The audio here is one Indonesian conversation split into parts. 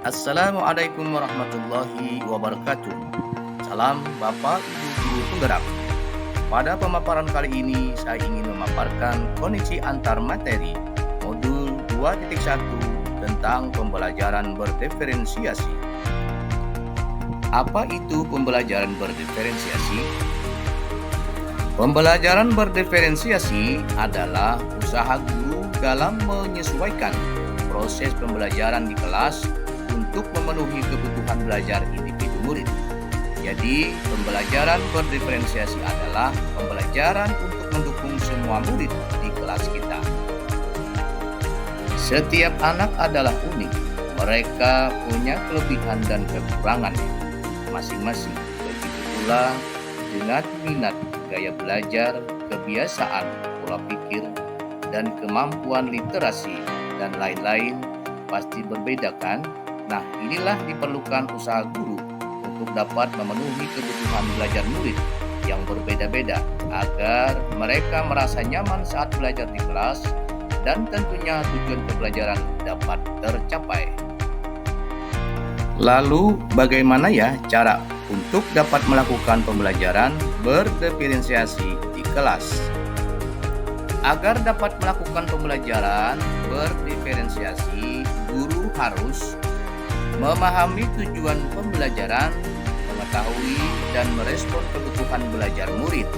Assalamualaikum warahmatullahi wabarakatuh. Salam Bapak Ibu Guru Penggerak. Pada pemaparan kali ini saya ingin memaparkan koneksi antar materi modul 2.1 tentang pembelajaran berdiferensiasi. Apa itu pembelajaran berdiferensiasi? Pembelajaran berdiferensiasi adalah usaha guru dalam menyesuaikan proses pembelajaran di kelas untuk memenuhi kebutuhan belajar individu murid. Jadi, pembelajaran berdiferensiasi adalah pembelajaran untuk mendukung semua murid di kelas kita. Setiap anak adalah unik. Mereka punya kelebihan dan kekurangannya masing-masing. Begitu pula dengan minat, gaya belajar, kebiasaan, pola pikir, dan kemampuan literasi, dan lain-lain pasti berbeda kan? Nah, inilah diperlukan usaha guru untuk dapat memenuhi kebutuhan belajar murid yang berbeda-beda agar mereka merasa nyaman saat belajar di kelas dan tentunya tujuan pembelajaran dapat tercapai. Lalu, bagaimana ya cara untuk dapat melakukan pembelajaran berdiferensiasi di kelas? Agar dapat melakukan pembelajaran berdiferensiasi, guru harus memahami tujuan pembelajaran, mengetahui dan merespon kebutuhan belajar murid,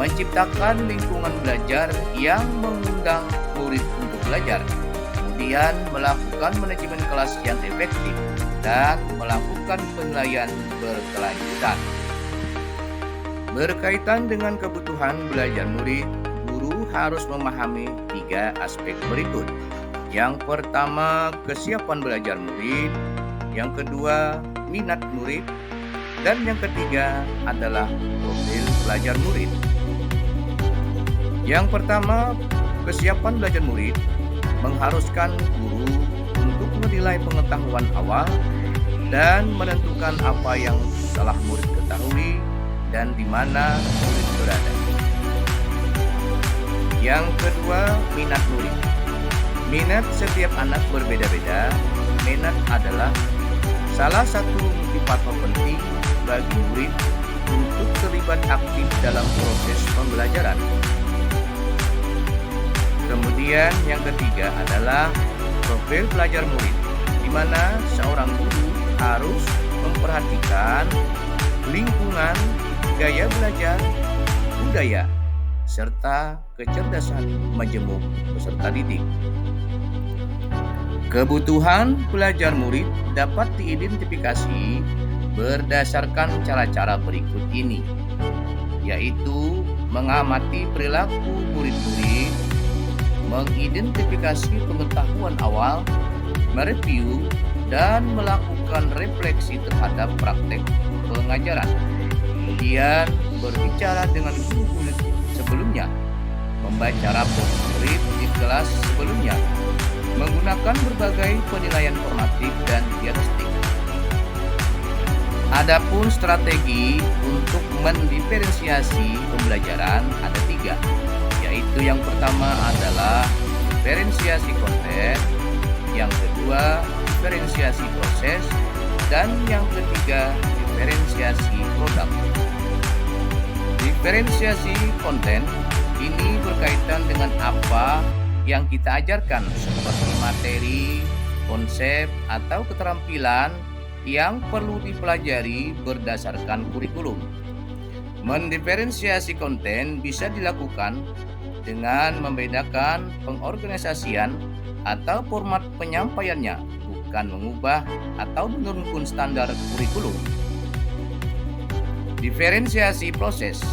menciptakan lingkungan belajar yang mengundang murid untuk belajar, kemudian melakukan manajemen kelas yang efektif, dan melakukan penilaian berkelanjutan. Berkaitan dengan kebutuhan belajar murid, guru harus memahami 3 aspek berikut. Yang pertama, kesiapan belajar murid. Yang kedua, minat murid. Dan yang ketiga adalah profil belajar murid. Yang pertama, kesiapan belajar murid mengharuskan guru untuk menilai pengetahuan awal dan menentukan apa yang telah murid ketahui dan di mana murid berada. Yang kedua, minat murid. Minat setiap anak berbeda-beda. Minat adalah salah satu motivator penting bagi murid untuk terlibat aktif dalam proses pembelajaran. Kemudian yang ketiga adalah profil belajar murid, di mana seorang guru harus memperhatikan lingkungan, gaya belajar, budaya, serta kecerdasan majemuk peserta didik. Kebutuhan belajar murid dapat diidentifikasi berdasarkan cara-cara berikut ini, yaitu mengamati perilaku murid-murid, mengidentifikasi pengetahuan awal, mereview, dan melakukan refleksi terhadap praktek pengajaran. Kemudian berbicara dengan guru murid sebelumnya, membaca rapor murid di kelas sebelumnya, menggunakan berbagai penilaian formatif dan diagnostik. Adapun strategi untuk mendiferensiasi pembelajaran ada 3, yaitu yang pertama adalah diferensiasi konten, yang kedua diferensiasi proses, dan yang ketiga diferensiasi produk. Diferensiasi konten ini berkaitan dengan apa yang kita ajarkan seperti materi, konsep, atau keterampilan yang perlu dipelajari berdasarkan kurikulum. Mendiferensiasi konten bisa dilakukan dengan membedakan pengorganisasian atau format penyampaiannya, bukan mengubah atau menurunkan standar kurikulum. Diferensiasi proses,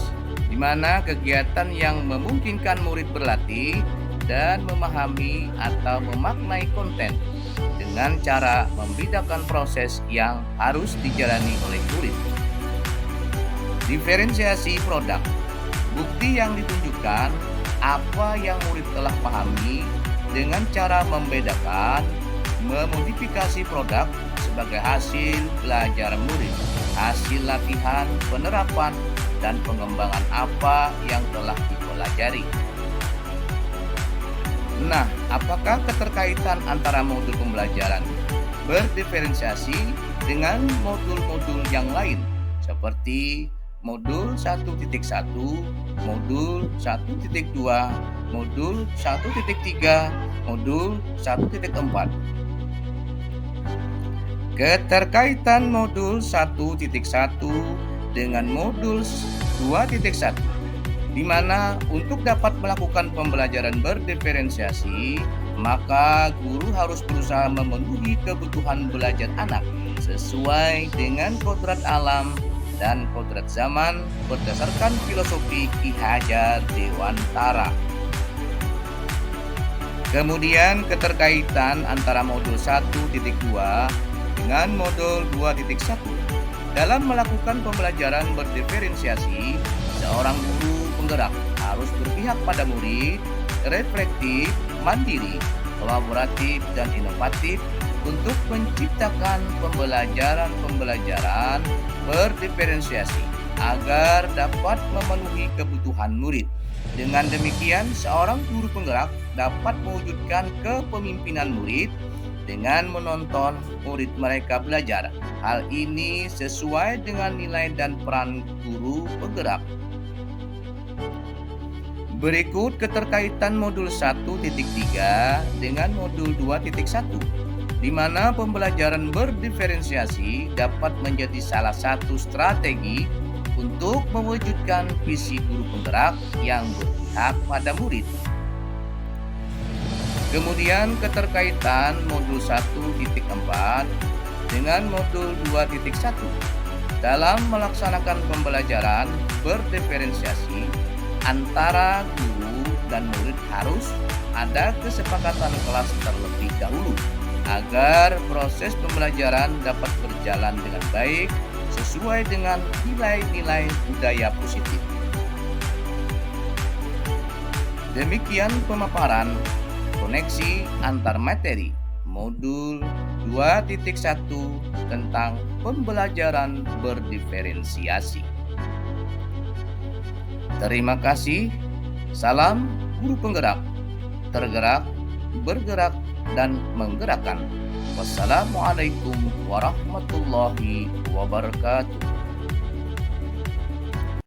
di mana kegiatan yang memungkinkan murid berlatih dan memahami atau memaknai konten dengan cara membedakan proses yang harus dijalani oleh murid. Diferensiasi produk, bukti yang ditunjukkan apa yang murid telah pahami dengan cara membedakan, memodifikasi produk sebagai hasil belajar murid, hasil latihan, penerapan, dan pengembangan apa yang telah dipelajari. Nah, apakah keterkaitan antara modul pembelajaran berdiferensiasi dengan modul-modul yang lain seperti modul 1.1, modul 1.2, modul 1.3, modul 1.4. Keterkaitan modul 1.1 dengan modul 2.1, di mana untuk dapat melakukan pembelajaran berdiferensiasi, maka guru harus berusaha memenuhi kebutuhan belajar anak sesuai dengan kodrat alam dan kodrat zaman berdasarkan filosofi Ki Hajar Dewantara. Kemudian keterkaitan antara modul 1.2 dengan modul 2.1. Dalam melakukan pembelajaran berdiferensiasi, seorang guru penggerak harus berpihak pada murid, reflektif, mandiri, kolaboratif, dan inovatif untuk menciptakan pembelajaran berdiferensiasi agar dapat memenuhi kebutuhan murid. Dengan demikian, seorang guru penggerak dapat mewujudkan kepemimpinan murid dengan menonton murid mereka belajar. Hal ini sesuai dengan nilai dan peran guru penggerak. Berikut keterkaitan modul 1.3 dengan modul 2.1, di mana pembelajaran berdiferensiasi dapat menjadi salah satu strategi untuk mewujudkan visi guru penggerak yang berpihak pada murid. Kemudian keterkaitan modul 1.4 dengan modul 2.1. Dalam melaksanakan pembelajaran berdiferensiasi, antara guru dan murid harus ada kesepakatan kelas terlebih dahulu agar proses pembelajaran dapat berjalan dengan baik sesuai dengan nilai-nilai budaya positif. Demikian pemaparan koneksi antar materi modul 2.1 tentang pembelajaran berdiferensiasi. Terima kasih. Salam guru penggerak, tergerak, bergerak, dan menggerakkan. Wassalamualaikum warahmatullahi wabarakatuh.